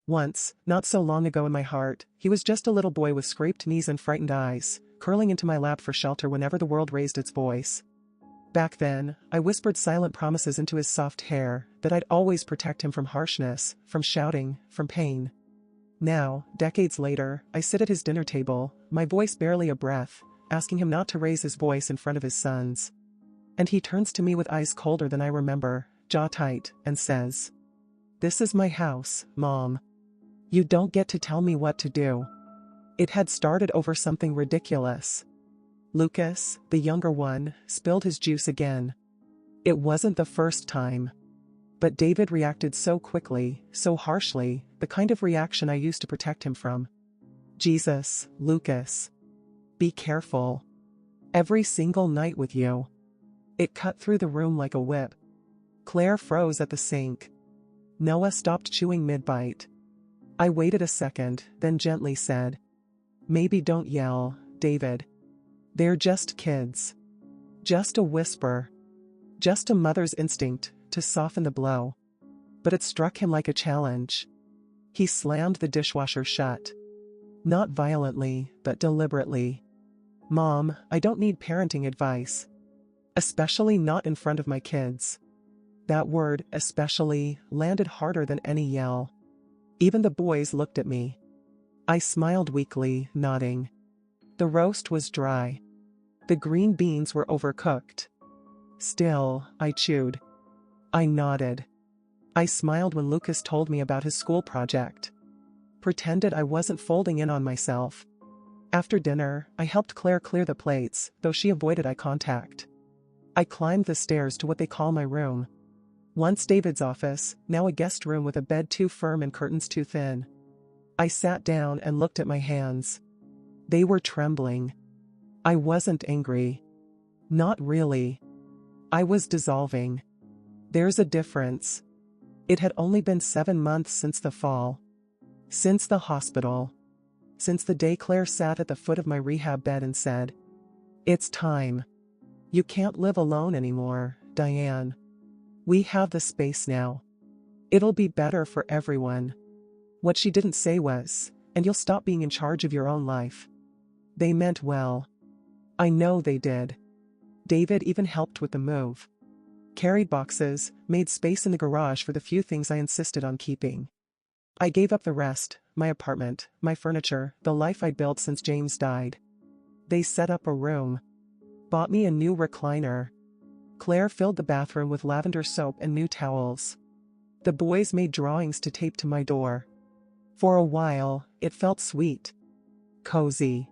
Once, not so long ago in my heart, he was just a little boy with scraped knees and frightened eyes, curling into my lap for shelter whenever the world raised its voice. Back then, I whispered silent promises into his soft hair that I'd always protect him from harshness, from shouting, from pain. Now, decades later, I sit at his dinner table, my voice barely a breath, asking him not to raise his voice in front of his sons. And he turns to me with eyes colder than I remember, jaw tight, and says, "This is my house, Mom. You don't get to tell me what to do." It had started over something ridiculous. Lucas, the younger one, spilled his juice again. It wasn't the first time. But David reacted so quickly, so harshly, the kind of reaction I used to protect him from. Jesus, Lucas. Be careful. Every single night with you. It cut through the room like a whip. Claire froze at the sink. Noah stopped chewing mid-bite. I waited a second, then gently said, "Maybe don't yell, David. They're just kids. Just a whisper. Just a mother's instinct to soften the blow." But it struck him like a challenge. He slammed the dishwasher shut. Not violently, but deliberately. "Mom, I don't need parenting advice. Especially not in front of my kids." That word, especially, landed harder than any yell. Even the boys looked at me. I smiled weakly, nodding. The roast was dry. The green beans were overcooked. Still, I chewed. I nodded. I smiled when Lucas told me about his school project. Pretended I wasn't folding in on myself. After dinner, I helped Claire clear the plates, though she avoided eye contact. I climbed the stairs to what they call my room. Once David's office, now a guest room with a bed too firm and curtains too thin. I sat down and looked at my hands. They were trembling. I wasn't angry. Not really. I was dissolving. There's a difference. It had only been 7 months since the fall. Since the hospital. Since the day Claire sat at the foot of my rehab bed and said, "It's time. You can't live alone anymore, Diane. We have the space now. It'll be better for everyone." What she didn't say was, "And you'll stop being in charge of your own life." They meant well. I know they did. David even helped with the move. Carried boxes, made space in the garage for the few things I insisted on keeping. I gave up the rest, my apartment, my furniture, the life I'd built since James died. They set up a room. Bought me a new recliner. Claire filled the bathroom with lavender soap and new towels. The boys made drawings to tape to my door. For a while, it felt sweet. Cozy.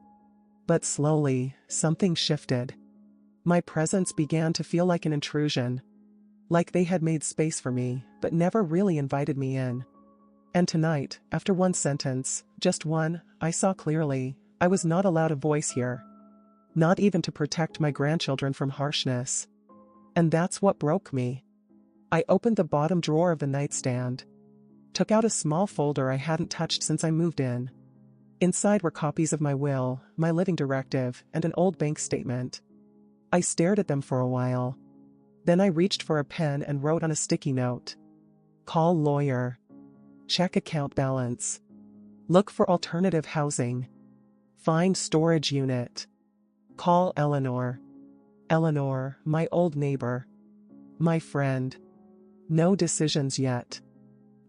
But slowly, something shifted. My presence began to feel like an intrusion. Like they had made space for me, but never really invited me in. And tonight, after one sentence, just one, I saw clearly, I was not allowed a voice here. Not even to protect my grandchildren from harshness. And that's what broke me. I opened the bottom drawer of the nightstand. Took out a small folder I hadn't touched since I moved in. Inside were copies of my will, my living directive, and an old bank statement. I stared at them for a while. Then I reached for a pen and wrote on a sticky note. Call lawyer. Check account balance. Look for alternative housing. Find storage unit. Call Eleanor. Eleanor, my old neighbor. My friend. No decisions yet.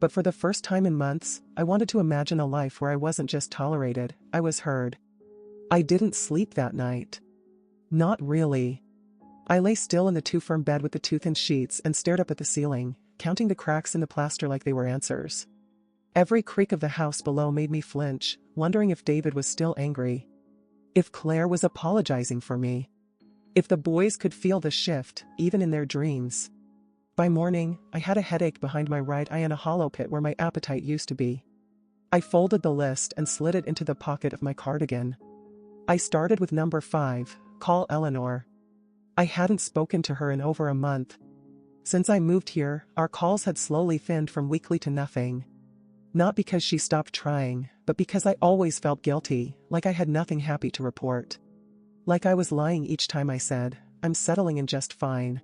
But for the first time in months, I wanted to imagine a life where I wasn't just tolerated, I was heard. I didn't sleep that night. Not really. I lay still in the too-firm bed with the too-thin sheets and stared up at the ceiling, counting the cracks in the plaster like they were answers. Every creak of the house below made me flinch, wondering if David was still angry. If Claire was apologizing for me. If the boys could feel the shift, even in their dreams. By morning, I had a headache behind my right eye and a hollow pit where my appetite used to be. I folded the list and slid it into the pocket of my cardigan. I started with number 5, call Eleanor. I hadn't spoken to her in over a month. Since I moved here, our calls had slowly thinned from weekly to nothing. Not because she stopped trying, but because I always felt guilty, like I had nothing happy to report. Like I was lying each time I said, "I'm settling in just fine."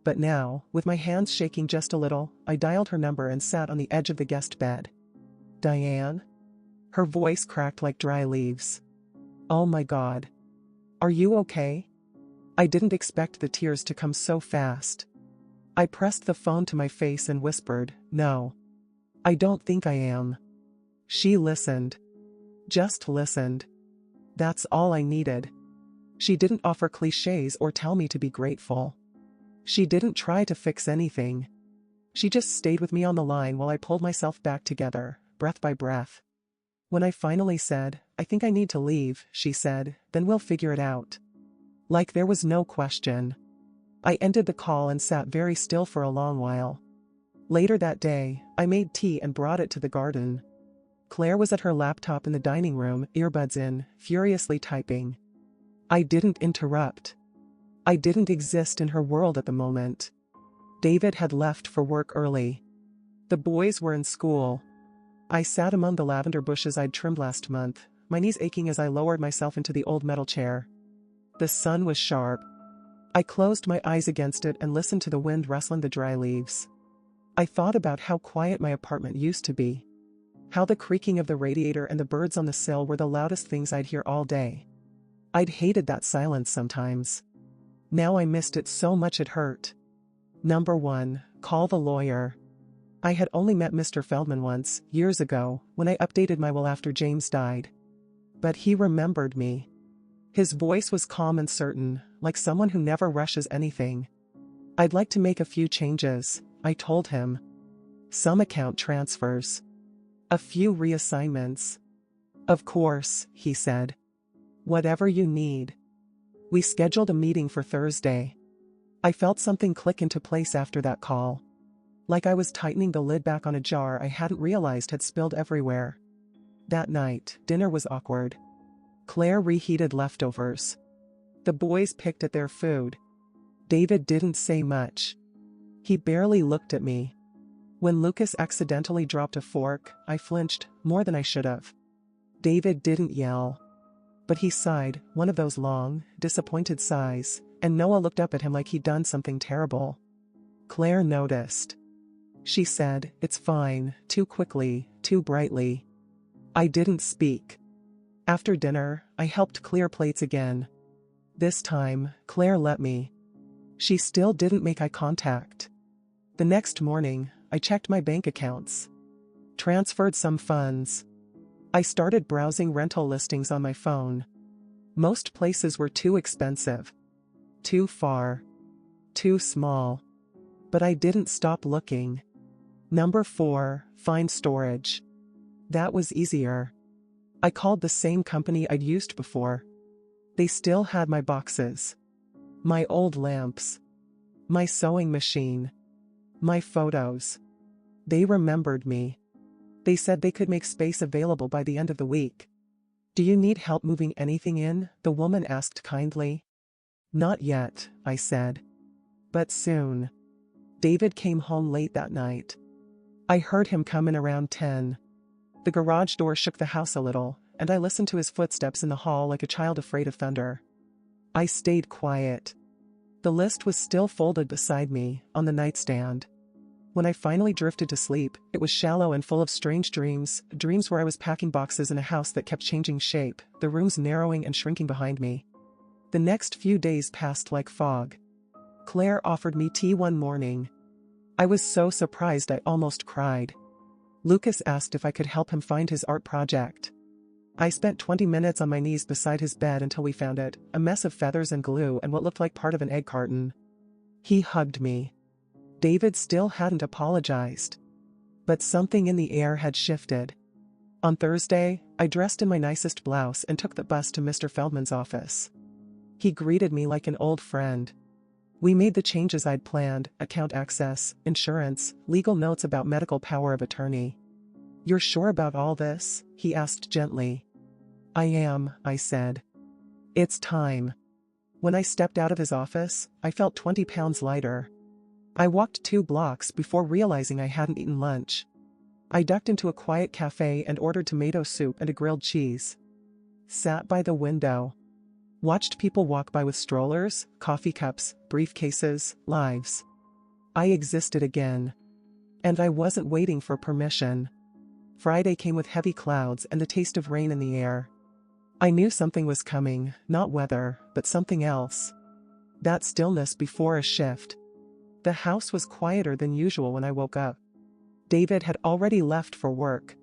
But now, with my hands shaking just a little, I dialed her number and sat on the edge of the guest bed. Diane? Her voice cracked like dry leaves. Oh my God. Are you okay? I didn't expect the tears to come so fast. I pressed the phone to my face and whispered, "No. I don't think I am." She listened. Just listened. That's all I needed. She didn't offer cliches or tell me to be grateful. She didn't try to fix anything. She just stayed with me on the line while I pulled myself back together, breath by breath. When I finally said, "I think I need to leave," she said, "Then we'll figure it out." Like there was no question. I ended the call and sat very still for a long while. Later that day, I made tea and brought it to the garden. Claire was at her laptop in the dining room, earbuds in, furiously typing. I didn't interrupt. I didn't exist in her world at the moment. David had left for work early. The boys were in school. I sat among the lavender bushes I'd trimmed last month, my knees aching as I lowered myself into the old metal chair. The sun was sharp. I closed my eyes against it and listened to the wind rustling the dry leaves. I thought about how quiet my apartment used to be. How the creaking of the radiator and the birds on the sill were the loudest things I'd hear all day. I'd hated that silence sometimes. Now I missed it so much it hurt. Number 1, call the lawyer. I had only met Mr. Feldman once, years ago, when I updated my will after James died. But he remembered me. His voice was calm and certain, like someone who never rushes anything. I'd like to make a few changes, I told him. Some account transfers. A few reassignments. Of course, he said. Whatever you need. We scheduled a meeting for Thursday. I felt something click into place after that call. Like I was tightening the lid back on a jar I hadn't realized had spilled everywhere. That night, dinner was awkward. Claire reheated leftovers. The boys picked at their food. David didn't say much. He barely looked at me. When Lucas accidentally dropped a fork, I flinched, more than I should have. David didn't yell. But he sighed, one of those long, disappointed sighs, and Noah looked up at him like he'd done something terrible. Claire noticed. She said, "It's fine," too quickly, too brightly. I didn't speak. After dinner, I helped clear plates again. This time, Claire let me. She still didn't make eye contact. The next morning, I checked my bank accounts. Transferred some funds. I started browsing rental listings on my phone. Most places were too expensive. Too far. Too small. But I didn't stop looking. Number 4, find storage. That was easier. I called the same company I'd used before. They still had my boxes. My old lamps. My sewing machine. My photos. They remembered me. They said they could make space available by the end of the week. "Do you need help moving anything in?" the woman asked kindly. "Not yet," I said. "But soon." David came home late that night. I heard him come in around 10. The garage door shook the house a little, and I listened to his footsteps in the hall like a child afraid of thunder. I stayed quiet. The list was still folded beside me, on the nightstand. When I finally drifted to sleep, it was shallow and full of strange dreams, dreams where I was packing boxes in a house that kept changing shape, the rooms narrowing and shrinking behind me. The next few days passed like fog. Claire offered me tea one morning. I was so surprised I almost cried. Lucas asked if I could help him find his art project. I spent 20 minutes on my knees beside his bed until we found it, a mess of feathers and glue and what looked like part of an egg carton. He hugged me. David still hadn't apologized. But something in the air had shifted. On Thursday, I dressed in my nicest blouse and took the bus to Mr. Feldman's office. He greeted me like an old friend. We made the changes I'd planned: account access, insurance, legal notes about medical power of attorney. "You're sure about all this?" he asked gently. "I am," I said. "It's time." When I stepped out of his office, I felt 20 pounds lighter. I walked 2 blocks before realizing I hadn't eaten lunch. I ducked into a quiet cafe and ordered tomato soup and a grilled cheese. Sat by the window. Watched people walk by with strollers, coffee cups, briefcases, lives. I existed again. And I wasn't waiting for permission. Friday came with heavy clouds and the taste of rain in the air. I knew something was coming, not weather, but something else. That stillness before a shift. The house was quieter than usual when I woke up. David had already left for work.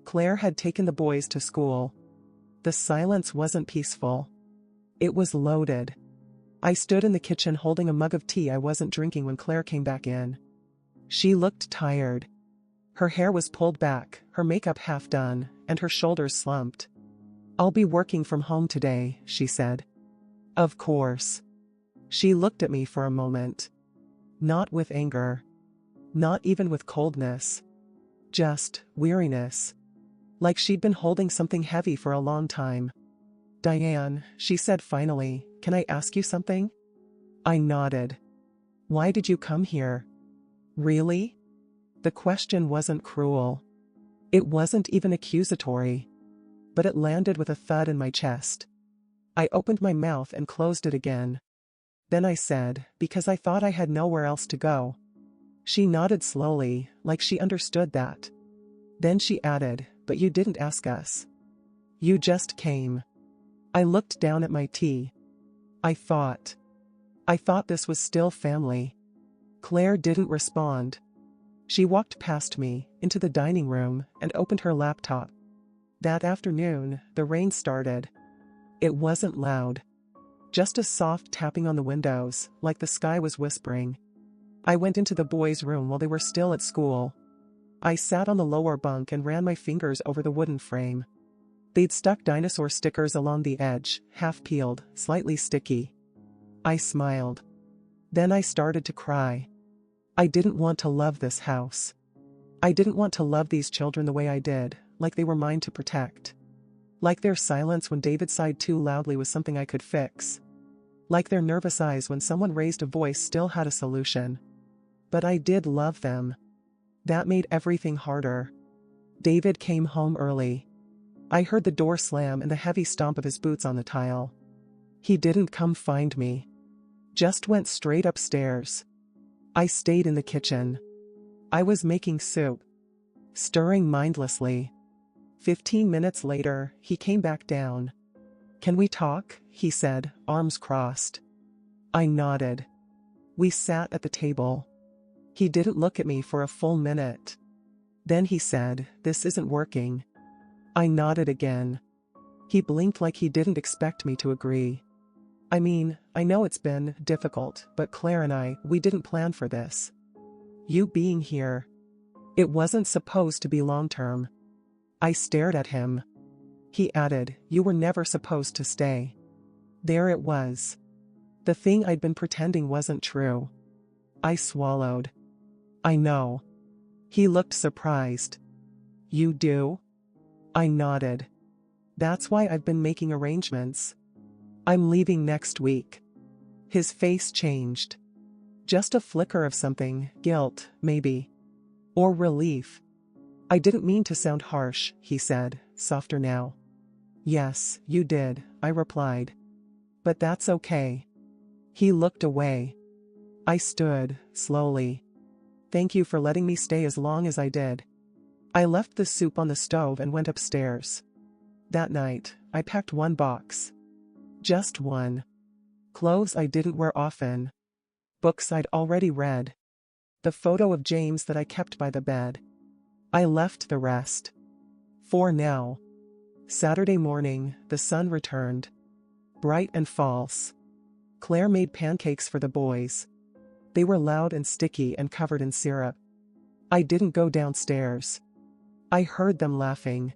Claire had taken the boys to school. The silence wasn't peaceful. It was loaded. I stood in the kitchen holding a mug of tea I wasn't drinking when Claire came back in. She looked tired. Her hair was pulled back, her makeup half done, and her shoulders slumped. "I'll be working from home today," she said. "Of course." She looked at me for a moment. Not with anger. Not even with coldness. Just weariness. Like she'd been holding something heavy for a long time. "Diane," she said finally, "can I ask you something?" I nodded. "Why did you come here?" "Really?" The question wasn't cruel. It wasn't even accusatory. But it landed with a thud in my chest. I opened my mouth and closed it again. Then I said, "Because I thought I had nowhere else to go." She nodded slowly, like she understood that. Then she added, "But you didn't ask us. You just came." I looked down at my tea. I thought this was still family. Claire didn't respond. She walked past me, into the dining room, and opened her laptop. That afternoon, the rain started. It wasn't loud. Just a soft tapping on the windows, like the sky was whispering. I went into the boys' room while they were still at school. I sat on the lower bunk and ran my fingers over the wooden frame. They'd stuck dinosaur stickers along the edge, half peeled, slightly sticky. I smiled. Then I started to cry. I didn't want to love this house. I didn't want to love these children the way I did, like they were mine to protect. Like their silence when David sighed too loudly was something I could fix. Like their nervous eyes when someone raised a voice still had a solution. But I did love them. That made everything harder. David came home early. I heard the door slam and the heavy stomp of his boots on the tile. He didn't come find me. Just went straight upstairs. I stayed in the kitchen. I was making soup. Stirring mindlessly. 15 minutes later, he came back down. "Can we talk?" he said, arms crossed. I nodded. We sat at the table. He didn't look at me for a full minute. Then he said, "This isn't working." I nodded again. He blinked like he didn't expect me to agree. "I mean, I know it's been difficult, but Claire and we didn't plan for this. You being here. It wasn't supposed to be long-term." I stared at him. He added, "You were never supposed to stay." There it was. The thing I'd been pretending wasn't true. I swallowed. "I know." He looked surprised. "You do?" I nodded. "That's why I've been making arrangements. I'm leaving next week." His face changed. Just a flicker of something, guilt, maybe. Or relief. "I didn't mean to sound harsh," he said, softer now. "Yes, you did," I replied. "But that's okay." He looked away. I stood, slowly. "Thank you for letting me stay as long as I did." I left the soup on the stove and went upstairs. That night, I packed one box. Just one. Clothes I didn't wear often. Books I'd already read. The photo of James that I kept by the bed. I left the rest. For now. Saturday morning, the sun returned. Bright and false. Claire made pancakes for the boys. They were loud and sticky and covered in syrup. I didn't go downstairs. I heard them laughing.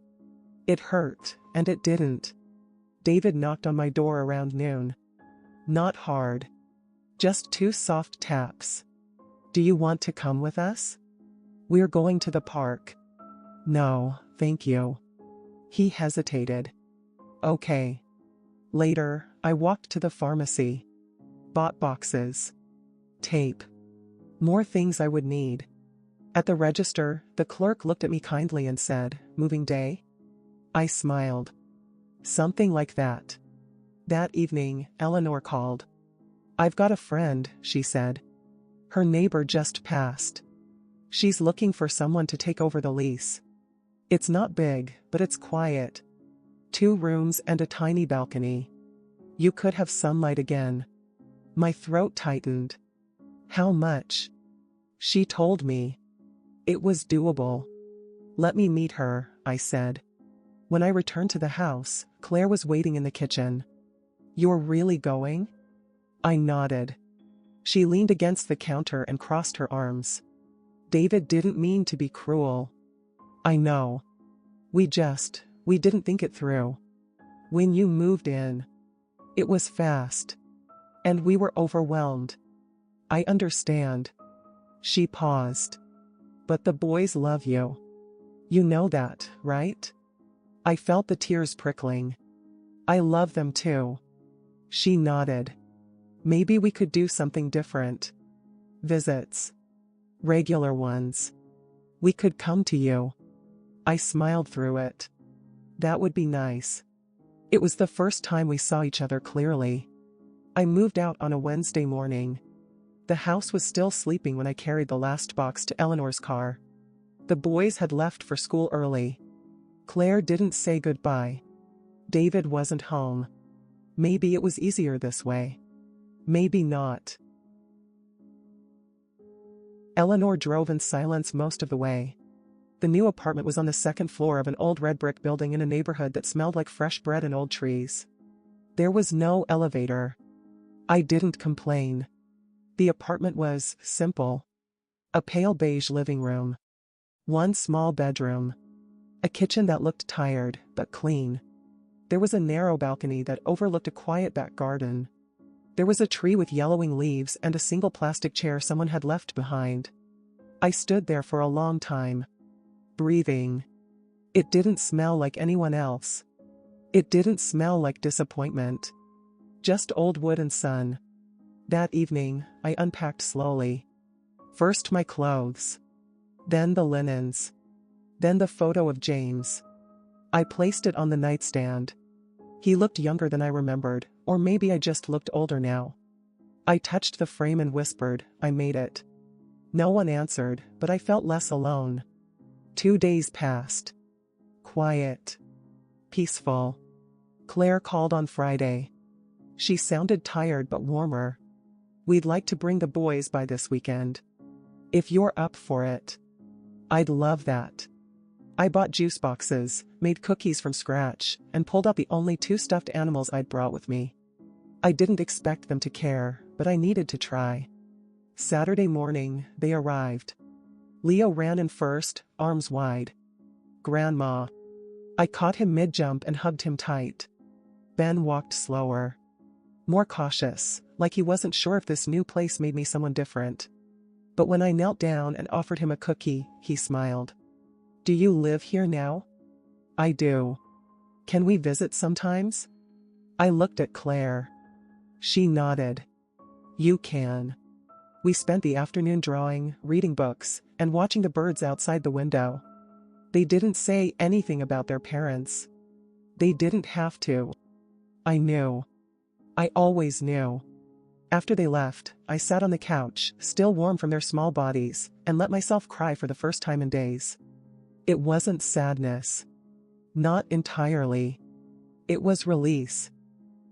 It hurt, and it didn't. David knocked on my door around noon. Not hard. Just 2 soft taps. "Do you want to come with us?" "We're going to the park." "No, thank you." He hesitated. "Okay." Later, I walked to the pharmacy. Bought boxes. Tape. More things I would need. At the register, the clerk looked at me kindly and said, "Moving day?" I smiled. Something like that. That evening, Eleanor called. "I've got a friend," she said. "Her neighbor just passed. She's looking for someone to take over the lease." It's not big, but it's quiet. 2 rooms and a tiny balcony. You could have sunlight again. My throat tightened. How much? She told me. It was doable. Let me meet her, I said. When I returned to the house, Claire was waiting in the kitchen. You're really going? I nodded. She leaned against the counter and crossed her arms. David didn't mean to be cruel. I know. We didn't think it through. When you moved in, it was fast. And we were overwhelmed. I understand. She paused. But the boys love you. You know that, right? I felt the tears prickling. I love them too. She nodded. Maybe we could do something different. Visits. Regular ones. We could come to you. I smiled through it. That would be nice. It was the first time we saw each other clearly. I moved out on a Wednesday morning. The house was still sleeping when I carried the last box to Eleanor's car. The boys had left for school early. Claire didn't say goodbye. David wasn't home. Maybe it was easier this way. Maybe not. Eleanor drove in silence most of the way. The new apartment was on the second floor of an old red brick building in a neighborhood that smelled like fresh bread and old trees. There was no elevator. I didn't complain. The apartment was simple. A pale beige living room. 1 small bedroom. A kitchen that looked tired, but clean. There was a narrow balcony that overlooked a quiet back garden. There was a tree with yellowing leaves and a single plastic chair someone had left behind. I stood there for a long time. Breathing. It didn't smell like anyone else. It didn't smell like disappointment. Just old wood and sun. That evening, I unpacked slowly. First my clothes. Then the linens. Then the photo of James. I placed it on the nightstand. He looked younger than I remembered, or maybe I just looked older now. I touched the frame and whispered, I made it. No one answered, but I felt less alone. 2 days passed. Quiet. Peaceful. Claire called on Friday. She sounded tired but warmer. We'd like to bring the boys by this weekend. If you're up for it. I'd love that. I bought juice boxes, made cookies from scratch, and pulled out the only 2 stuffed animals I'd brought with me. I didn't expect them to care, but I needed to try. Saturday morning, they arrived. Leo ran in first, arms wide. Grandma. I caught him mid-jump and hugged him tight. Ben walked slower. More cautious, like he wasn't sure if this new place made me someone different. But when I knelt down and offered him a cookie, he smiled. Do you live here now? I do. Can we visit sometimes? I looked at Claire. She nodded. You can. We spent the afternoon drawing, reading books, and watching the birds outside the window. They didn't say anything about their parents. They didn't have to. I knew. I always knew. After they left, I sat on the couch, still warm from their small bodies, and let myself cry for the first time in days. It wasn't sadness. Not entirely. It was release.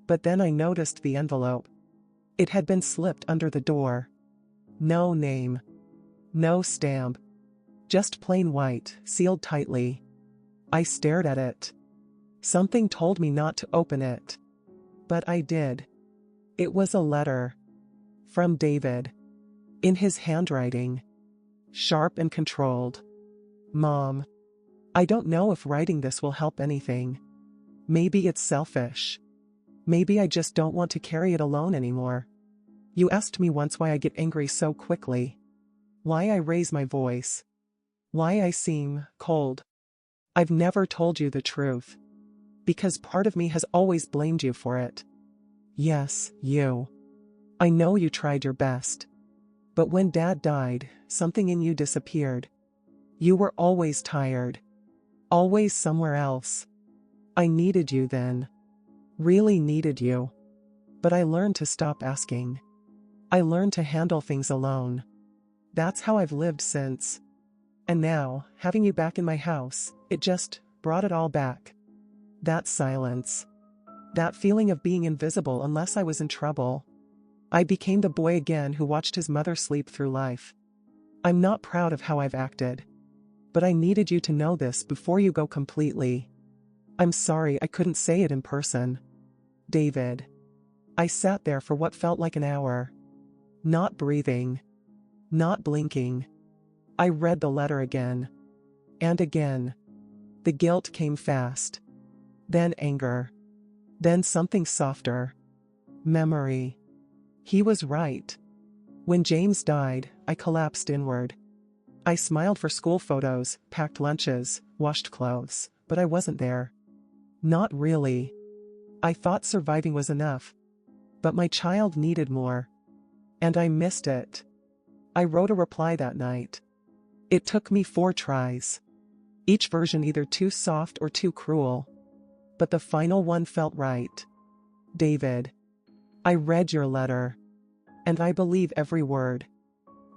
But then I noticed the envelope. It had been slipped under the door. No name. No stamp. Just plain white, sealed tightly. I stared at it. Something told me not to open it. But I did. It was a letter. From David. In his handwriting. Sharp and controlled. Mom. I don't know if writing this will help anything. Maybe it's selfish. Maybe I just don't want to carry it alone anymore. You asked me once why I get angry so quickly. Why I raise my voice. Why I seem cold. I've never told you the truth. Because part of me has always blamed you for it. Yes, you. I know you tried your best. But when Dad died, something in you disappeared. You were always tired. Always somewhere else. I needed you then. Really needed you. But I learned to stop asking. I learned to handle things alone. That's how I've lived since. And now, having you back in my house, it just brought it all back. That silence. That feeling of being invisible unless I was in trouble. I became the boy again who watched his mother sleep through life. I'm not proud of how I've acted. But I needed you to know this before you go completely. I'm sorry I couldn't say it in person. David. I sat there for what felt like an hour. Not breathing. Not blinking. I read the letter again. And again. The guilt came fast. Then anger. Then something softer. Memory. He was right. When James died, I collapsed inward. I smiled for school photos, packed lunches, washed clothes, but I wasn't there. Not really. I thought surviving was enough. But my child needed more. And I missed it. I wrote a reply that night. It took me 4 tries. Each version either too soft or too cruel. But the final one felt right. David. I read your letter. And I believe every word.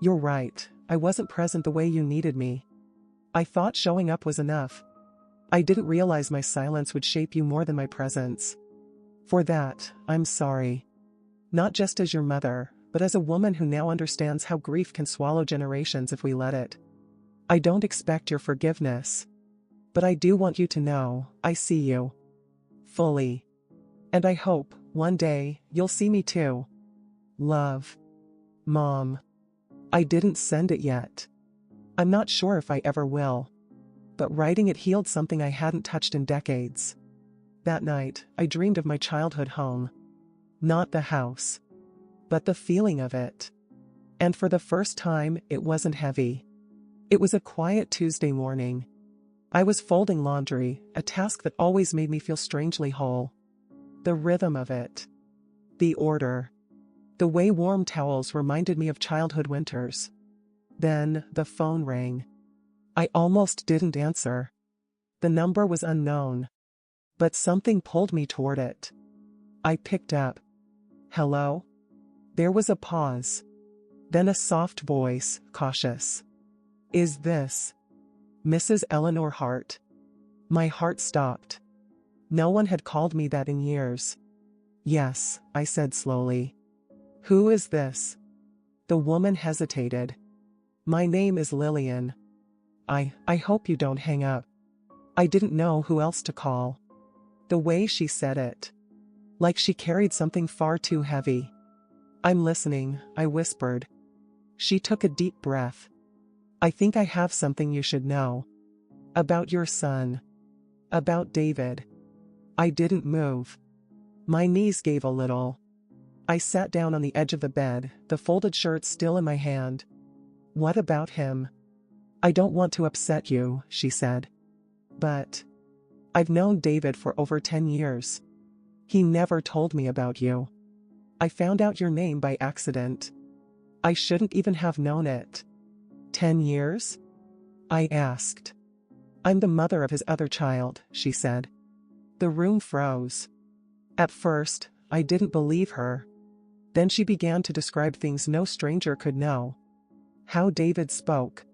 You're right, I wasn't present the way you needed me. I thought showing up was enough. I didn't realize my silence would shape you more than my presence. For that, I'm sorry. Not just as your mother, but as a woman who now understands how grief can swallow generations if we let it. I don't expect your forgiveness. But I do want you to know, I see you. Fully. And I hope, one day, you'll see me too. Love. Mom. I didn't send it yet. I'm not sure if I ever will. But writing it healed something I hadn't touched in decades. That night, I dreamed of my childhood home. Not the house. But the feeling of it. And for the first time, it wasn't heavy. It was a quiet Tuesday morning. I was folding laundry, a task that always made me feel strangely whole. The rhythm of it. The order. The way warm towels reminded me of childhood winters. Then, the phone rang. I almost didn't answer. The number was unknown. But something pulled me toward it. I picked up. Hello? There was a pause. Then a soft voice, cautious. Is this Mrs. Eleanor Hart? My heart stopped. No one had called me that in years. Yes, I said slowly. Who is this? The woman hesitated. My name is Lillian. I hope you don't hang up. I didn't know who else to call. The way she said it. Like she carried something far too heavy. I'm listening, I whispered. She took a deep breath. I think I have something you should know. About your son. About David. I didn't move. My knees gave a little. I sat down on the edge of the bed, the folded shirt still in my hand. What about him? I don't want to upset you, she said. But I've known David for over 10 years. He never told me about you. I found out your name by accident. I shouldn't even have known it. 10 years? I asked. I'm the mother of his other child, she said. The room froze. At first, I didn't believe her. Then she began to describe things no stranger could know. How David spoke.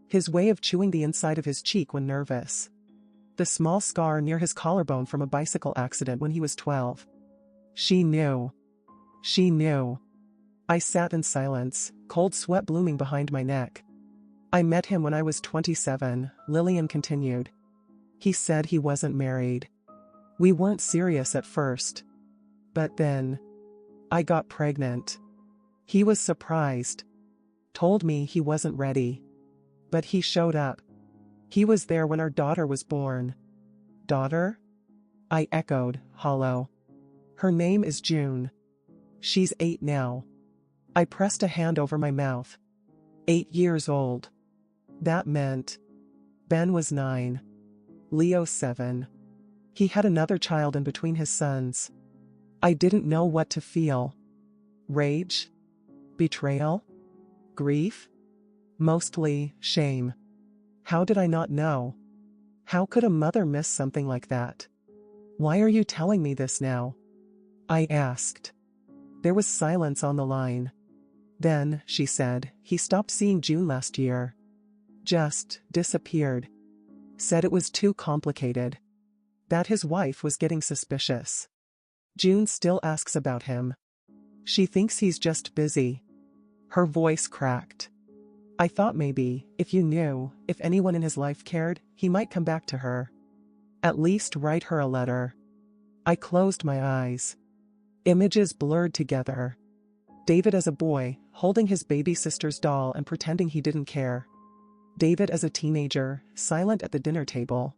His way of chewing the inside of his cheek when nervous. The small scar near his collarbone from a bicycle accident when he was 12. She knew. She knew. I sat in silence, cold sweat blooming behind my neck. I met him when I was 27, Lillian continued. He said he wasn't married. We weren't serious at first. But then, I got pregnant. He was surprised. Told me he wasn't ready. But he showed up. He was there when our daughter was born. Daughter? I echoed, hollow. Her name is June. She's 8 now. I pressed a hand over my mouth. 8 years old. That meant Ben was 9. Leo 7. He had another child in between his sons. I didn't know what to feel. Rage? Betrayal? Grief? Mostly shame. How did I not know? How could a mother miss something like that? Why are you telling me this now? I asked. There was silence on the line. Then, she said, he stopped seeing June last year. Just disappeared. Said it was too complicated. That his wife was getting suspicious. June still asks about him. She thinks he's just busy. Her voice cracked. I thought maybe, if you knew, if anyone in his life cared, he might come back to her. At least write her a letter. I closed my eyes. Images blurred together. David as a boy, holding his baby sister's doll and pretending he didn't care. David as a teenager, silent at the dinner table.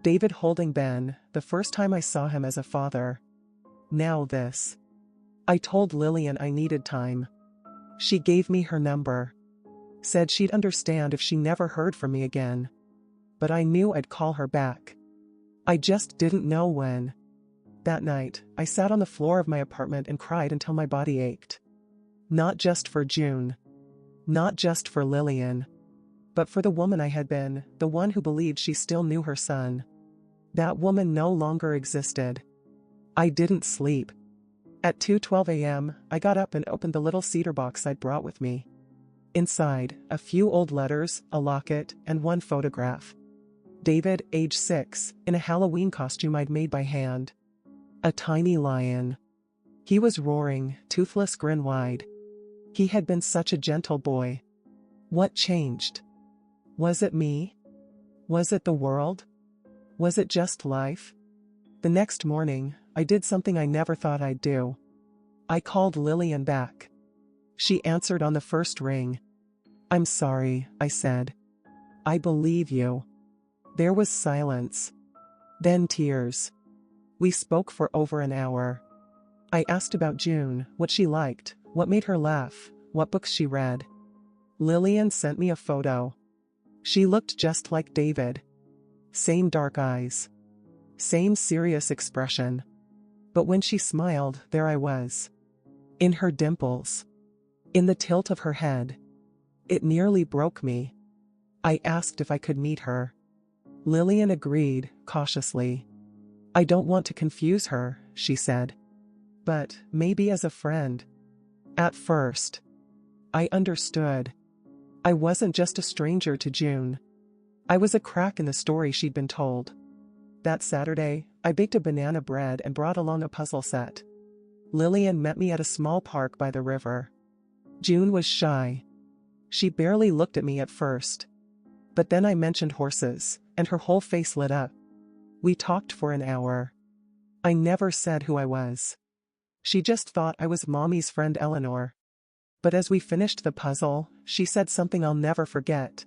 David holding Ben, the first time I saw him as a father. Now this. I told Lillian I needed time. She gave me her number. Said she'd understand if she never heard from me again. But I knew I'd call her back. I just didn't know when. That night, I sat on the floor of my apartment and cried until my body ached. Not just for June. Not just for Lillian. But for the woman I had been, the one who believed she still knew her son. That woman no longer existed. I didn't sleep. At 2:12 a.m., I got up and opened the little cedar box I'd brought with me. Inside, a few old letters, a locket, and one photograph. David, age 6, in a Halloween costume I'd made by hand. A tiny lion. He was roaring, toothless grin wide. He had been such a gentle boy. What changed? Was it me? Was it the world? Was it just life? The next morning, I did something I never thought I'd do. I called Lillian back. She answered on the first ring. I'm sorry, I said. I believe you. There was silence. Then tears. We spoke for over an hour. I asked about June, what she liked, what made her laugh, what books she read. Lillian sent me a photo. She looked just like David. Same dark eyes. Same serious expression. But when she smiled, there I was. In her dimples. In the tilt of her head. It nearly broke me. I asked if I could meet her. Lillian agreed, cautiously. I don't want to confuse her, she said. But maybe as a friend. At first. I understood. I wasn't just a stranger to June. I was a crack in the story she'd been told. That Saturday, I baked a banana bread and brought along a puzzle set. Lillian met me at a small park by the river. June was shy. She barely looked at me at first. But then I mentioned horses, and her whole face lit up. We talked for an hour. I never said who I was. She just thought I was Mommy's friend Eleanor. But as we finished the puzzle, she said something I'll never forget.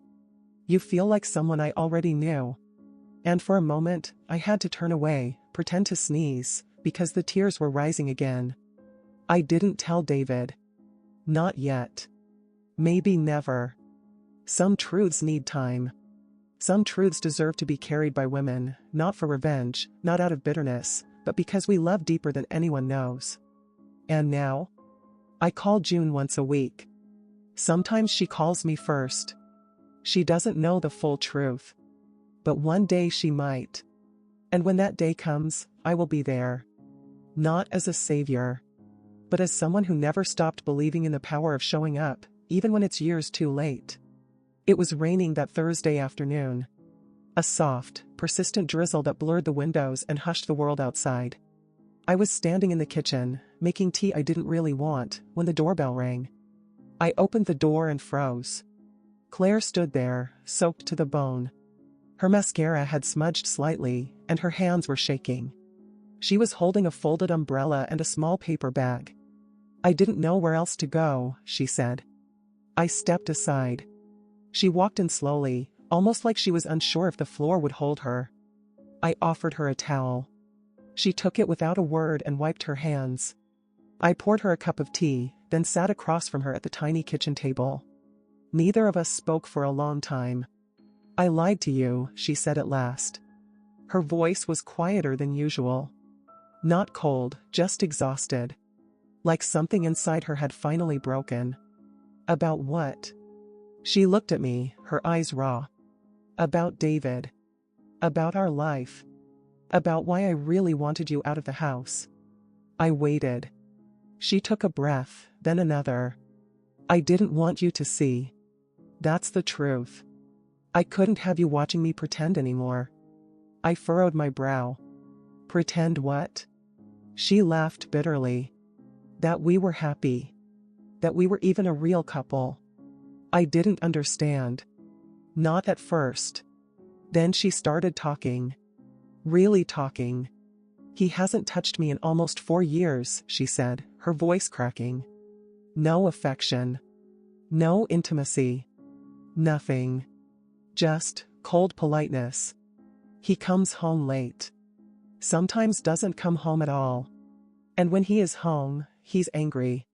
You feel like someone I already knew. And for a moment, I had to turn away, pretend to sneeze, because the tears were rising again. I didn't tell David. Not yet. Maybe never. Some truths need time. Some truths deserve to be carried by women, not for revenge, not out of bitterness, but because we love deeper than anyone knows. And now? I call June once a week. Sometimes she calls me first. She doesn't know the full truth. But one day she might. And when that day comes, I will be there. Not as a savior. But as someone who never stopped believing in the power of showing up, even when it's years too late. It was raining that Thursday afternoon. A soft, persistent drizzle that blurred the windows and hushed the world outside. I was standing in the kitchen, making tea I didn't really want, when the doorbell rang. I opened the door and froze. Claire stood there, soaked to the bone. Her mascara had smudged slightly, and her hands were shaking. She was holding a folded umbrella and a small paper bag. I didn't know where else to go, she said. I stepped aside. She walked in slowly, almost like she was unsure if the floor would hold her. I offered her a towel. She took it without a word and wiped her hands. I poured her a cup of tea, then sat across from her at the tiny kitchen table. Neither of us spoke for a long time. I lied to you, she said at last. Her voice was quieter than usual. Not cold, just exhausted. Like something inside her had finally broken. About what? She looked at me, her eyes raw. About David. About our life. About why I really wanted you out of the house. I waited. She took a breath, then another. I didn't want you to see. That's the truth. I couldn't have you watching me pretend anymore. I furrowed my brow. Pretend what? She laughed bitterly. That we were happy. That we were even a real couple. I didn't understand. Not at first. Then she started talking. Really talking. He hasn't touched me in almost 4 years, she said, her voice cracking. No affection. No intimacy. Nothing. Just cold politeness. He comes home late. Sometimes doesn't come home at all. And when he is home, he's angry.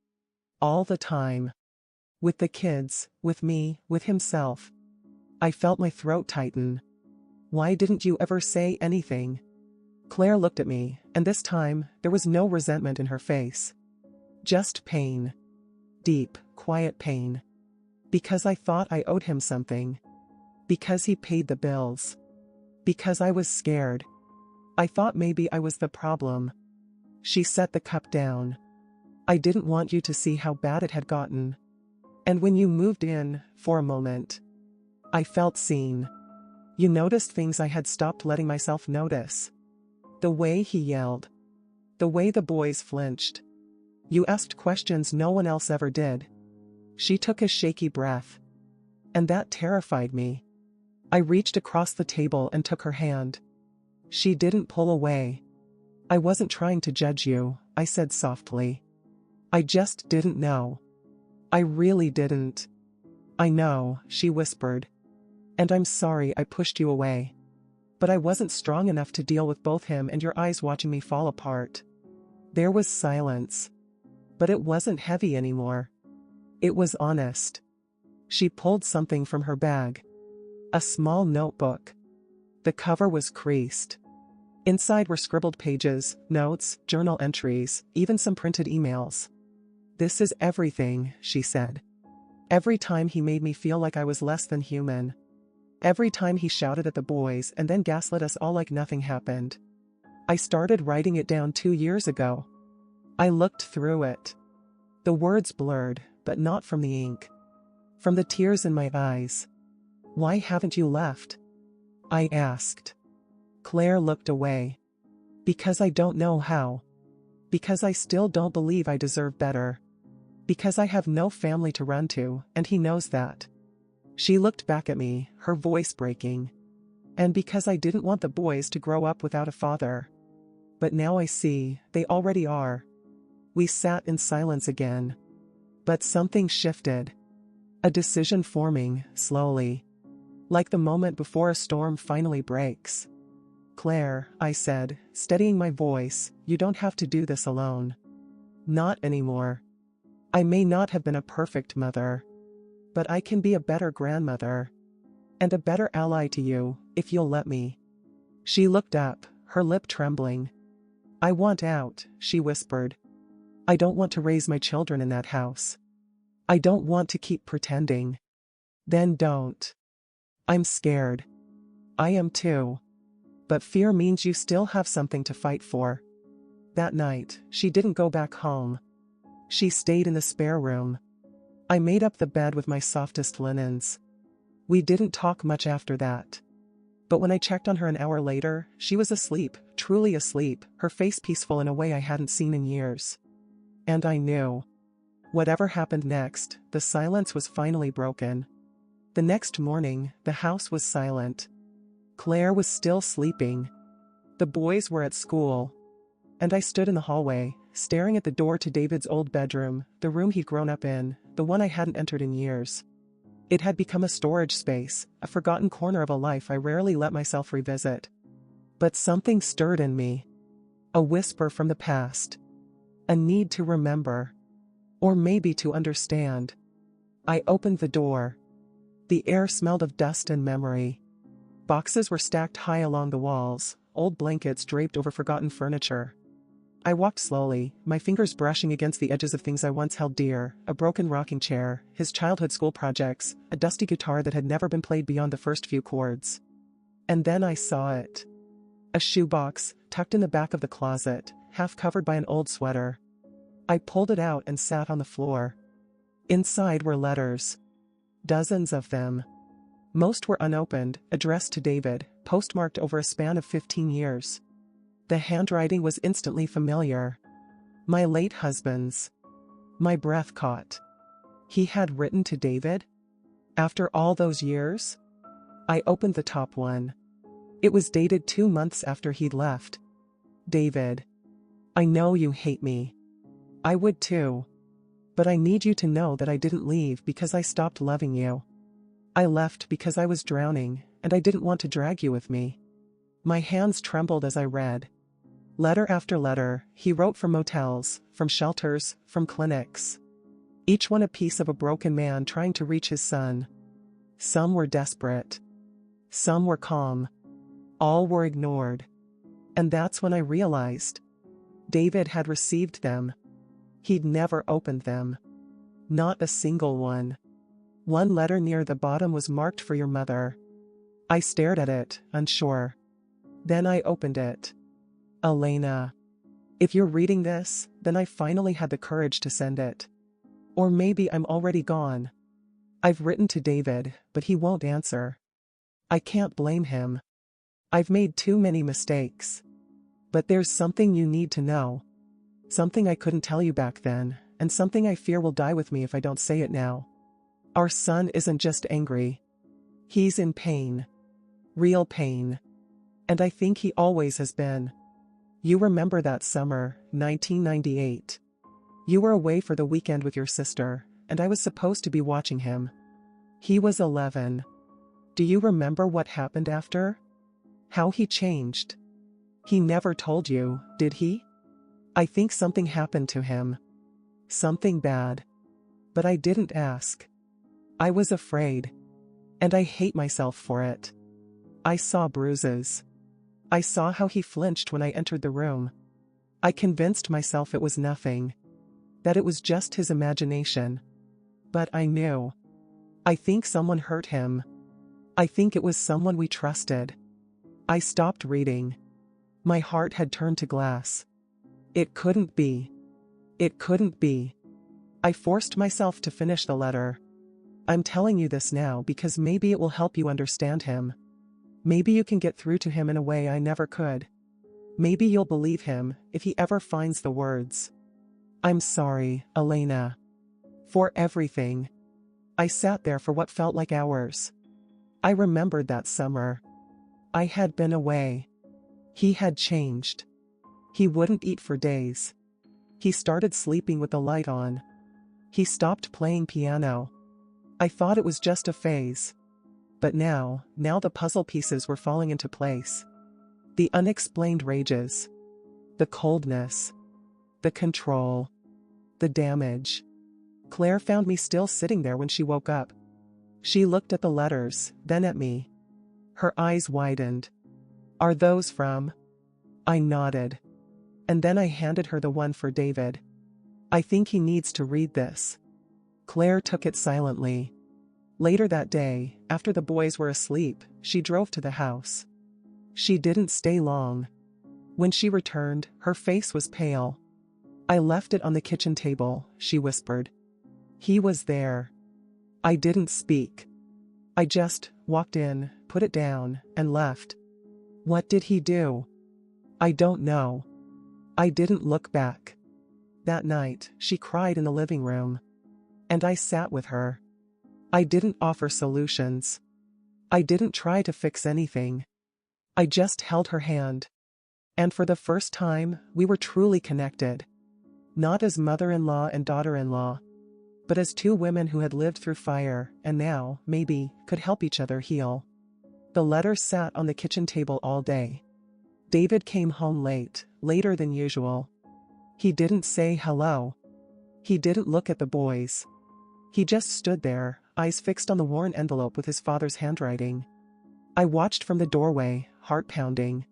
All the time. With the kids, with me, with himself. I felt my throat tighten. Why didn't you ever say anything? Claire looked at me, and this time, there was no resentment in her face. Just pain. Deep, quiet pain. Because I thought I owed him something. Because he paid the bills. Because I was scared. I thought maybe I was the problem. She set the cup down. I didn't want you to see how bad it had gotten. And when you moved in, for a moment, I felt seen. You noticed things I had stopped letting myself notice. The way he yelled. The way the boys flinched. You asked questions no one else ever did. She took a shaky breath. And that terrified me. I reached across the table and took her hand. She didn't pull away. I wasn't trying to judge you, I said softly. I just didn't know. I really didn't. I know, she whispered. And I'm sorry I pushed you away. But I wasn't strong enough to deal with both him and your eyes watching me fall apart. There was silence. But it wasn't heavy anymore. It was honest. She pulled something from her bag. A small notebook. The cover was creased. Inside were scribbled pages, notes, journal entries, even some printed emails. This is everything, she said. Every time he made me feel like I was less than human. Every time he shouted at the boys and then gaslit us all like nothing happened. I started writing it down 2 years ago. I looked through it. The words blurred, but not from the ink. From the tears in my eyes. Why haven't you left? I asked. Claire looked away. Because I don't know how. Because I still don't believe I deserve better. Because I have no family to run to, and he knows that. She looked back at me, her voice breaking. And because I didn't want the boys to grow up without a father. But now I see, they already are. We sat in silence again. But something shifted. A decision forming, slowly. Like the moment before a storm finally breaks. Claire, I said, steadying my voice, you don't have to do this alone. Not anymore. I may not have been a perfect mother. But I can be a better grandmother. And a better ally to you, if you'll let me. She looked up, her lip trembling. I want out, she whispered. I don't want to raise my children in that house. I don't want to keep pretending. Then don't. I'm scared. I am too. But fear means you still have something to fight for. That night, she didn't go back home. She stayed in the spare room. I made up the bed with my softest linens. We didn't talk much after that. But when I checked on her an hour later, she was asleep, truly asleep, her face peaceful in a way I hadn't seen in years. And I knew. Whatever happened next, the silence was finally broken. The next morning, the house was silent. Claire was still sleeping. The boys were at school. And I stood in the hallway, staring at the door to David's old bedroom, the room he'd grown up in, the one I hadn't entered in years. It had become a storage space, a forgotten corner of a life I rarely let myself revisit. But something stirred in me. A whisper from the past. A need to remember. Or maybe to understand. I opened the door. The air smelled of dust and memory. Boxes were stacked high along the walls, old blankets draped over forgotten furniture. I walked slowly, my fingers brushing against the edges of things I once held dear, a broken rocking chair, his childhood school projects, a dusty guitar that had never been played beyond the first few chords. And then I saw it. A shoebox, tucked in the back of the closet, half covered by an old sweater. I pulled it out and sat on the floor. Inside were letters. Dozens of them. Most were unopened, addressed to David, postmarked over a span of 15 years. The handwriting was instantly familiar. My late husband's. My breath caught. He had written to David? After all those years? I opened the top one. It was dated 2 months after he'd left. David. I know you hate me. I would too. But I need you to know that I didn't leave because I stopped loving you. I left because I was drowning, and I didn't want to drag you with me. My hands trembled as I read. Letter after letter, he wrote from motels, from shelters, from clinics. Each one a piece of a broken man trying to reach his son. Some were desperate. Some were calm. All were ignored. And that's when I realized. David had received them. He'd never opened them. Not a single one. One letter near the bottom was marked for your mother. I stared at it, unsure. Then I opened it. Elena. If you're reading this, then I finally had the courage to send it. Or maybe I'm already gone. I've written to David, but he won't answer. I can't blame him. I've made too many mistakes. But there's something you need to know. Something I couldn't tell you back then, and something I fear will die with me if I don't say it now. Our son isn't just angry. He's in pain. Real pain. And I think he always has been. You remember that summer, 1998. You were away for the weekend with your sister, and I was supposed to be watching him. He was 11. Do you remember what happened after? How he changed? He never told you, did he? I think something happened to him. Something bad. But I didn't ask. I was afraid. And I hate myself for it. I saw bruises. I saw how he flinched when I entered the room. I convinced myself it was nothing. That it was just his imagination. But I knew. I think someone hurt him. I think it was someone we trusted. I stopped reading. My heart had turned to glass. It couldn't be. It couldn't be. I forced myself to finish the letter. I'm telling you this now because maybe it will help you understand him. Maybe you can get through to him in a way I never could. Maybe you'll believe him if he ever finds the words. I'm sorry, Elena. For everything. I sat there for what felt like hours. I remembered that summer. I had been away. He had changed. He wouldn't eat for days. He started sleeping with the light on. He stopped playing piano. I thought it was just a phase. But now the puzzle pieces were falling into place. The unexplained rages. The coldness. The control. The damage. Claire found me still sitting there when she woke up. She looked at the letters, then at me. Her eyes widened. Are those from? I nodded. And then I handed her the one for David. I think he needs to read this. Claire took it silently. Later that day, after the boys were asleep, she drove to the house. She didn't stay long. When she returned, her face was pale. I left it on the kitchen table, she whispered. He was there. I didn't speak. I just walked in, put it down, and left. What did he do? I don't know. I didn't look back. That night, she cried in the living room. And I sat with her. I didn't offer solutions. I didn't try to fix anything. I just held her hand. And for the first time, we were truly connected. Not as mother-in-law and daughter-in-law, but as two women who had lived through fire and now, maybe, could help each other heal. The letters sat on the kitchen table all day. David came home late, later than usual. He didn't say hello. He didn't look at the boys. He just stood there, eyes fixed on the worn envelope with his father's handwriting. I watched from the doorway, heart pounding.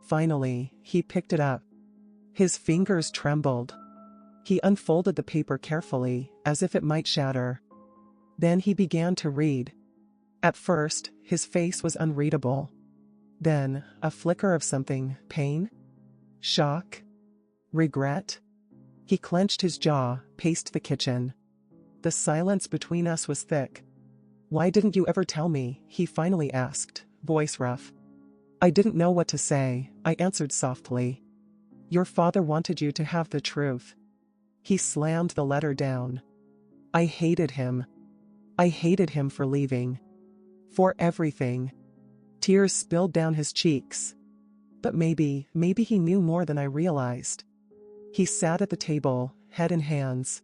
Finally, he picked it up. His fingers trembled. He unfolded the paper carefully, as if it might shatter. Then he began to read. At first, his face was unreadable. Then, a flicker of something, pain? Shock? Regret? He clenched his jaw, paced the kitchen. The silence between us was thick. "Why didn't you ever tell me?" he finally asked, voice rough. I didn't know what to say, I answered softly. "Your father wanted you to have the truth." He slammed the letter down. I hated him. I hated him for leaving. For everything. Tears spilled down his cheeks. But maybe he knew more than I realized. He sat at the table, head in hands.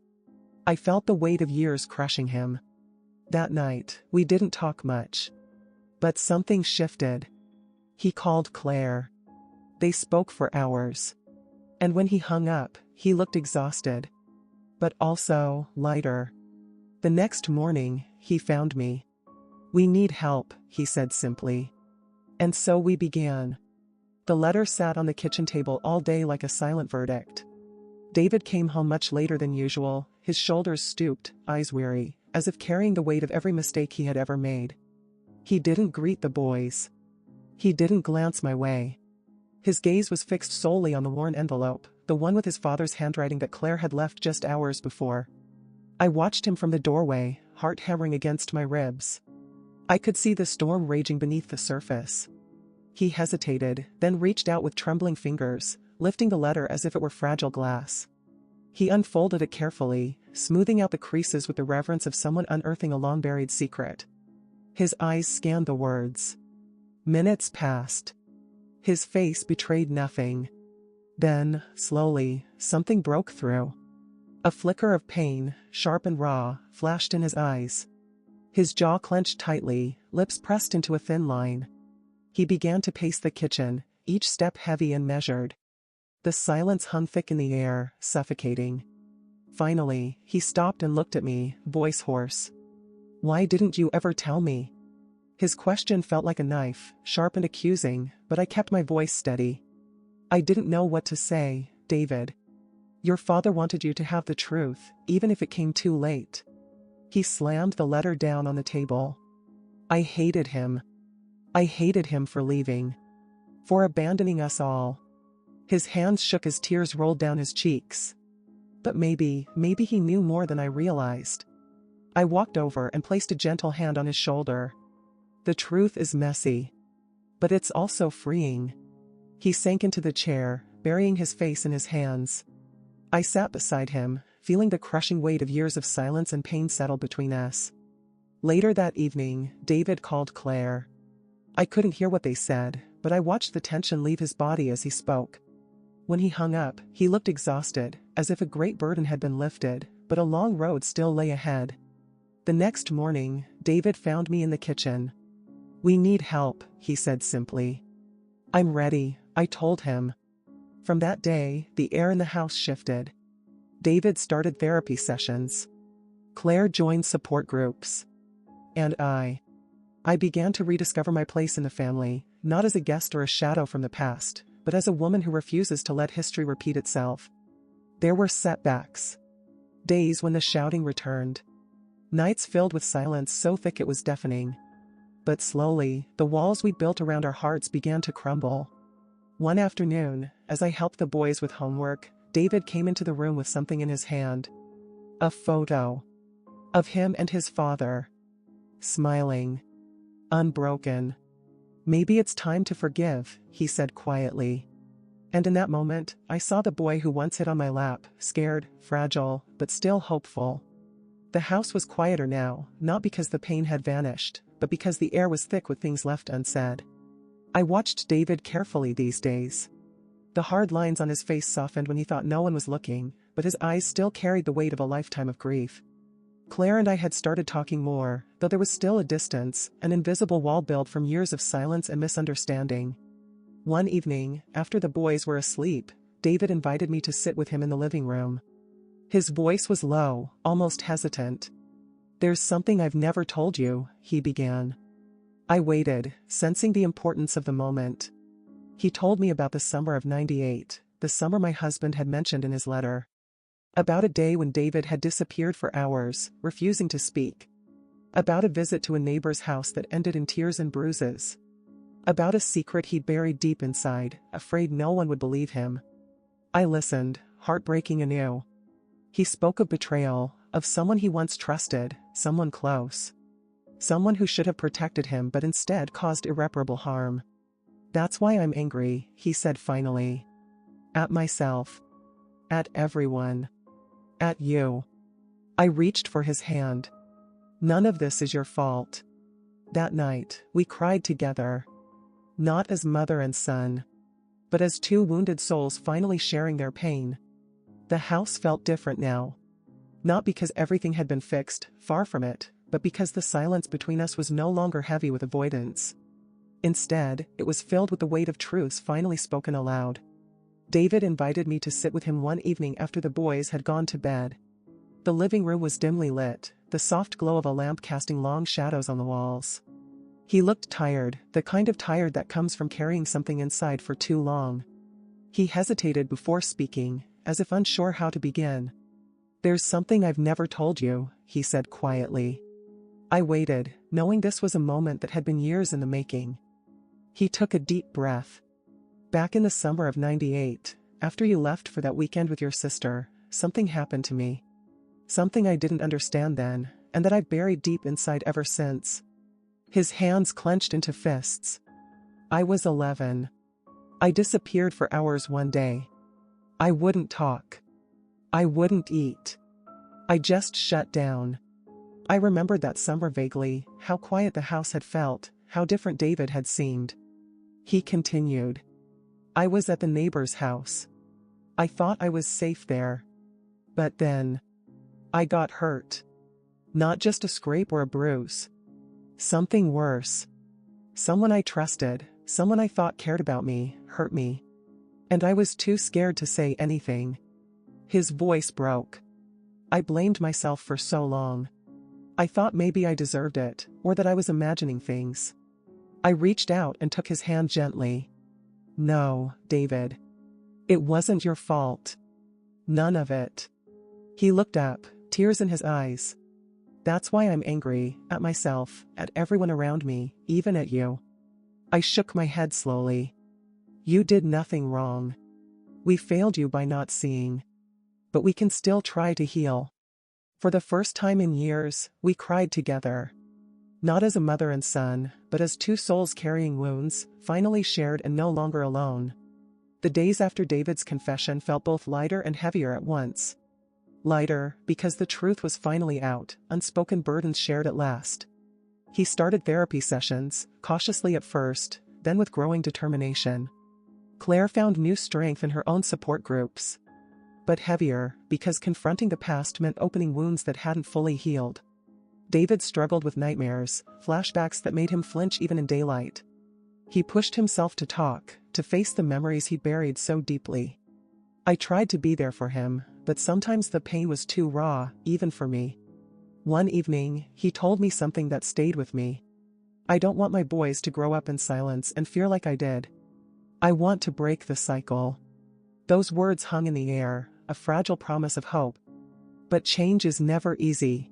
I felt the weight of years crushing him. That night, we didn't talk much. But something shifted. He called Claire. They spoke for hours. And when he hung up, he looked exhausted. But also, lighter. The next morning, he found me. "We need help," he said simply. And so we began. The letter sat on the kitchen table all day like a silent verdict. David came home much later than usual, his shoulders stooped, eyes weary, as if carrying the weight of every mistake he had ever made. He didn't greet the boys. He didn't glance my way. His gaze was fixed solely on the worn envelope, the one with his father's handwriting that Claire had left just hours before. I watched him from the doorway, heart hammering against my ribs. I could see the storm raging beneath the surface. He hesitated, then reached out with trembling fingers, lifting the letter as if it were fragile glass. He unfolded it carefully, smoothing out the creases with the reverence of someone unearthing a long-buried secret. His eyes scanned the words. Minutes passed. His face betrayed nothing. Then, slowly, something broke through. A flicker of pain, sharp and raw, flashed in his eyes. His jaw clenched tightly, lips pressed into a thin line. He began to pace the kitchen, each step heavy and measured. The silence hung thick in the air, suffocating. Finally, he stopped and looked at me, voice hoarse. "Why didn't you ever tell me?" His question felt like a knife, sharp and accusing, but I kept my voice steady. "I didn't know what to say, David. Your father wanted you to have the truth, even if it came too late." He slammed the letter down on the table. I hated him. I hated him for leaving. For abandoning us all. His hands shook as tears rolled down his cheeks. But maybe he knew more than I realized. I walked over and placed a gentle hand on his shoulder. "The truth is messy. But it's also freeing." He sank into the chair, burying his face in his hands. I sat beside him, feeling the crushing weight of years of silence and pain settle between us. Later that evening, David called Claire. I couldn't hear what they said, but I watched the tension leave his body as he spoke. When he hung up, he looked exhausted, as if a great burden had been lifted, but a long road still lay ahead. The next morning, David found me in the kitchen. "We need help," he said simply. "I'm ready," I told him. From that day, the air in the house shifted. David started therapy sessions. Claire joined support groups. And I began to rediscover my place in the family, not as a guest or a shadow from the past, but as a woman who refuses to let history repeat itself. There were setbacks. Days when the shouting returned. Nights filled with silence so thick it was deafening. But slowly, the walls we built around our hearts began to crumble. One afternoon, as I helped the boys with homework, David came into the room with something in his hand. A photo. Of him and his father. Smiling. Unbroken. "Maybe it's time to forgive," he said quietly. And in that moment, I saw the boy who once hid on my lap, scared, fragile, but still hopeful. The house was quieter now, not because the pain had vanished, but because the air was thick with things left unsaid. I watched David carefully these days. The hard lines on his face softened when he thought no one was looking, but his eyes still carried the weight of a lifetime of grief. Claire and I had started talking more, though there was still a distance, an invisible wall built from years of silence and misunderstanding. One evening, after the boys were asleep, David invited me to sit with him in the living room. His voice was low, almost hesitant. "There's something I've never told you," he began. I waited, sensing the importance of the moment. He told me about the summer of '98, the summer my husband had mentioned in his letter. About a day when David had disappeared for hours, refusing to speak. About a visit to a neighbor's house that ended in tears and bruises. About a secret he'd buried deep inside, afraid no one would believe him. I listened, heartbreaking anew. He spoke of betrayal, of someone he once trusted, someone close. Someone who should have protected him but instead caused irreparable harm. That's why I'm angry, he said finally. At myself. At everyone. At you. I reached for his hand. None of this is your fault. That night, we cried together. Not as mother and son, but as two wounded souls finally sharing their pain. The house felt different now. Not because everything had been fixed, far from it, but because the silence between us was no longer heavy with avoidance. Instead, it was filled with the weight of truths finally spoken aloud. David invited me to sit with him one evening after the boys had gone to bed. The living room was dimly lit, the soft glow of a lamp casting long shadows on the walls. He looked tired, the kind of tired that comes from carrying something inside for too long. He hesitated before speaking, as if unsure how to begin. There's something I've never told you, he said quietly. I waited, knowing this was a moment that had been years in the making. He took a deep breath. Back in the summer of '98, after you left for that weekend with your sister, something happened to me. Something I didn't understand then, and that I've buried deep inside ever since. His hands clenched into fists. I was 11. I disappeared for hours one day. I wouldn't talk. I wouldn't eat. I just shut down. I remembered that summer vaguely, how quiet the house had felt, how different David had seemed. He continued. I was at the neighbor's house. I thought I was safe there. But then, I got hurt. Not just a scrape or a bruise. Something worse. Someone I trusted, someone I thought cared about me, hurt me. And I was too scared to say anything. His voice broke. I blamed myself for so long. I thought maybe I deserved it, or that I was imagining things. I reached out and took his hand gently. No, David. It wasn't your fault. None of it. He looked up, tears in his eyes. That's why I'm angry, at myself, at everyone around me, even at you. I shook my head slowly. You did nothing wrong. We failed you by not seeing. But we can still try to heal. For the first time in years, we cried together. Not as a mother and son, but as two souls carrying wounds, finally shared and no longer alone. The days after David's confession felt both lighter and heavier at once. Lighter, because the truth was finally out, unspoken burdens shared at last. He started therapy sessions, cautiously at first, then with growing determination. Claire found new strength in her own support groups. But heavier, because confronting the past meant opening wounds that hadn't fully healed. David struggled with nightmares, flashbacks that made him flinch even in daylight. He pushed himself to talk, to face the memories he buried so deeply. I tried to be there for him, but sometimes the pain was too raw, even for me. One evening, he told me something that stayed with me. I don't want my boys to grow up in silence and fear like I did. I want to break the cycle. Those words hung in the air, a fragile promise of hope. But change is never easy.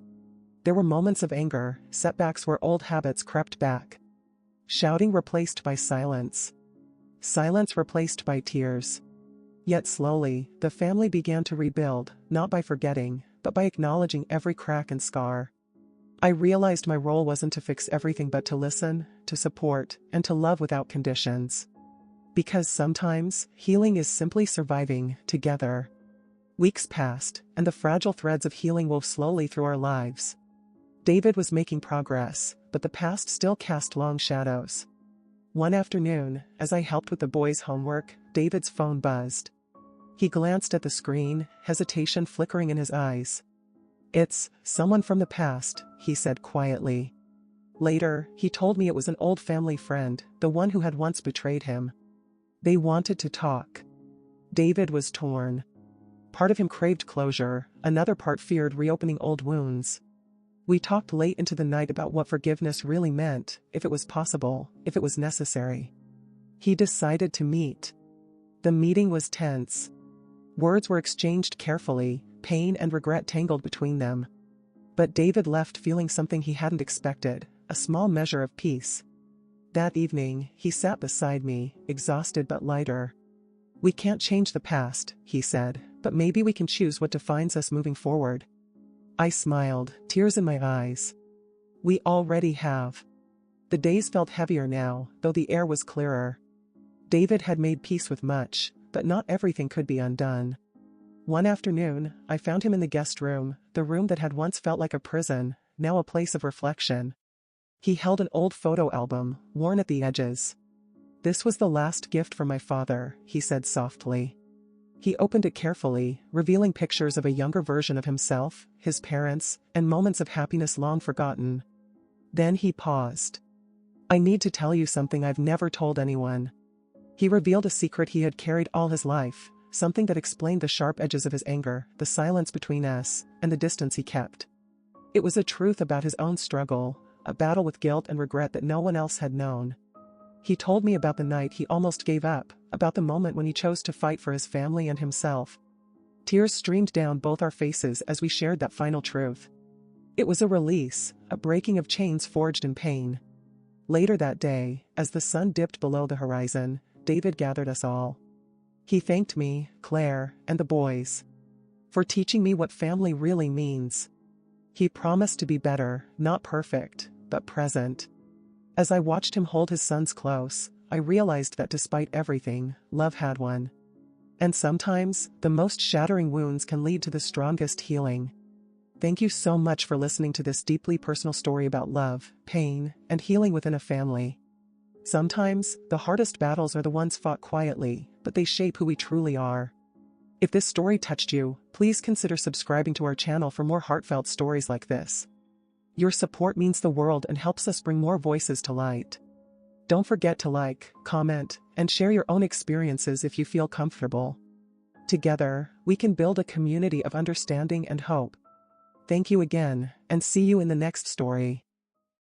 There were moments of anger, setbacks where old habits crept back. Shouting replaced by silence. Silence replaced by tears. Yet slowly, the family began to rebuild, not by forgetting, but by acknowledging every crack and scar. I realized my role wasn't to fix everything but to listen, to support, and to love without conditions. Because sometimes, healing is simply surviving, together. Weeks passed, and the fragile threads of healing wove slowly through our lives. David was making progress, but the past still cast long shadows. One afternoon, as I helped with the boys' homework, David's phone buzzed. He glanced at the screen, hesitation flickering in his eyes. It's someone from the past, he said quietly. Later, he told me it was an old family friend, the one who had once betrayed him. They wanted to talk. David was torn. Part of him craved closure, another part feared reopening old wounds. We talked late into the night about what forgiveness really meant, if it was possible, if it was necessary. He decided to meet. The meeting was tense. Words were exchanged carefully, pain and regret tangled between them. But David left feeling something he hadn't expected, a small measure of peace. That evening, he sat beside me, exhausted but lighter. We can't change the past, he said, but maybe we can choose what defines us moving forward. I smiled, tears in my eyes. We already have. The days felt heavier now, though the air was clearer. David had made peace with much, but not everything could be undone. One afternoon, I found him in the guest room, the room that had once felt like a prison, now a place of reflection. He held an old photo album, worn at the edges. "This was the last gift from my father," he said softly. He opened it carefully, revealing pictures of a younger version of himself, his parents, and moments of happiness long forgotten. Then he paused. "I need to tell you something I've never told anyone." He revealed a secret he had carried all his life, something that explained the sharp edges of his anger, the silence between us, and the distance he kept. It was a truth about his own struggle, a battle with guilt and regret that no one else had known. He told me about the night he almost gave up, about the moment when he chose to fight for his family and himself. Tears streamed down both our faces as we shared that final truth. It was a release, a breaking of chains forged in pain. Later that day, as the sun dipped below the horizon, David gathered us all. He thanked me, Claire, and the boys for teaching me what family really means. He promised to be better, not perfect, but present. As I watched him hold his sons close, I realized that despite everything, love had won. And sometimes, the most shattering wounds can lead to the strongest healing. Thank you so much for listening to this deeply personal story about love, pain, and healing within a family. Sometimes, the hardest battles are the ones fought quietly, but they shape who we truly are. If this story touched you, please consider subscribing to our channel for more heartfelt stories like this. Your support means the world and helps us bring more voices to light. Don't forget to like, comment, and share your own experiences if you feel comfortable. Together, we can build a community of understanding and hope. Thank you again, and see you in the next story.